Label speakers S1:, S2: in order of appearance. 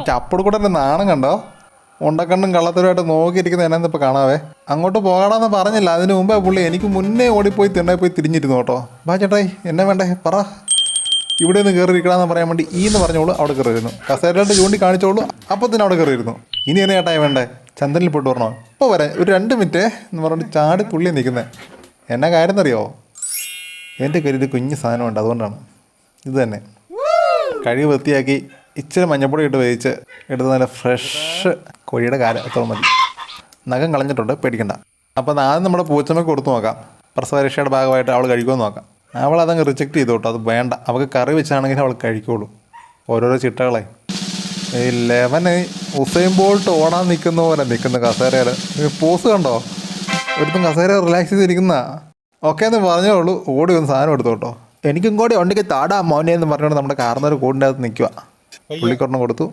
S1: ചപ്പട് കൂടെ എൻ്റെ നാണം കണ്ടോ? ഉണ്ടക്കണ്ണും കള്ളത്തരമായിട്ട് നോക്കിയിരിക്കുന്ന എന്നെ ഇപ്പോൾ കാണാവേ. അങ്ങോട്ട് പോകണമെന്ന് പറഞ്ഞില്ല, അതിന് മുമ്പേ പുള്ളി എനിക്ക് മുന്നേ ഓടിപ്പോയി തിണ്ണയിൽ പോയി തിരിഞ്ഞിരുന്നു കേട്ടോ. ബാ ചേട്ടായി എന്നെ വേണ്ടേ പറ. ഇവിടെ നിന്ന് കയറിയിരിക്കണമെന്ന് പറയാൻ വേണ്ടി എന്ന് പറഞ്ഞോളൂ അവിടെ കയറിയിരുന്നു. കസേരയിട്ട് ചൂണ്ടി കാണിച്ചോളൂ അപ്പോൾ തന്നെ അവിടെ കയറിയിരുന്നു. ഇനി എന്നെ ചേട്ടായി വേണ്ടേ? ചന്ദനിൽ പോയിട്ട് പറഞ്ഞോ ഇപ്പോൾ വരാൻ ഒരു 2 മിനിറ്റ് എന്ന് പറഞ്ഞിട്ട് ചാടി തുള്ളി നിൽക്കുന്നത്. എന്നാ കാര്യം എന്നറിയോ? എൻ്റെ കയ്യിൽ ഒരു കുഞ്ഞ് സാധനമുണ്ട്, അതുകൊണ്ടാണ്. ഇത് തന്നെ കഴുകി വൃത്തിയാക്കി ഇച്ചിരി മഞ്ഞപ്പൊടി ഇട്ട് വേവിച്ച് എടുത്ത് നല്ല ഫ്രഷ് കോഴിയുടെ കാല് അത്ര മതി. നഖം കളഞ്ഞിട്ടുണ്ട്, പേടിക്കണ്ട. അപ്പോൾ ആദ്യം നമ്മുടെ പൂച്ചമ്മയ്ക്ക് കൊടുത്തു നോക്കാം. പ്രസവരക്ഷയുടെ ഭാഗമായിട്ട് അവൾ കഴിക്കുമെന്ന് നോക്കാം. അവൾ അതങ്ങ് റിജക്റ്റ് ചെയ്തു കേട്ടോ. അത് വേണ്ട, അവൾക്ക് കറി വെച്ചാണെങ്കിൽ അവൾ കഴിക്കുള്ളൂ. ഓരോരോ ചിട്ടകളെ. ഈ 11 ഉസൈൻ ബോൾട്ട് ഓടാൻ നിൽക്കുന്ന പോലെ നിൽക്കുന്ന കസേരയിൽ പോസ് കണ്ടോ? ഒരുത്തും കസേര റിലാക്സ് ചെയ്തിരിക്കുന്ന ഓക്കെ എന്ന് പറഞ്ഞോളൂ. ഓടി ഒന്ന് സാധനം എടുത്തു കേട്ടോ. എനിക്കും കൂടി ഉണ്ടെങ്കിൽ താടാ മോനെ എന്ന് പറഞ്ഞുകൊണ്ട് നമ്മുടെ കാർന്നൊരു കൂടിൻ്റെ അകത്ത് നിൽക്കുക. പുള്ളിക്കൊരെണ്ണം കൊടുത്തു.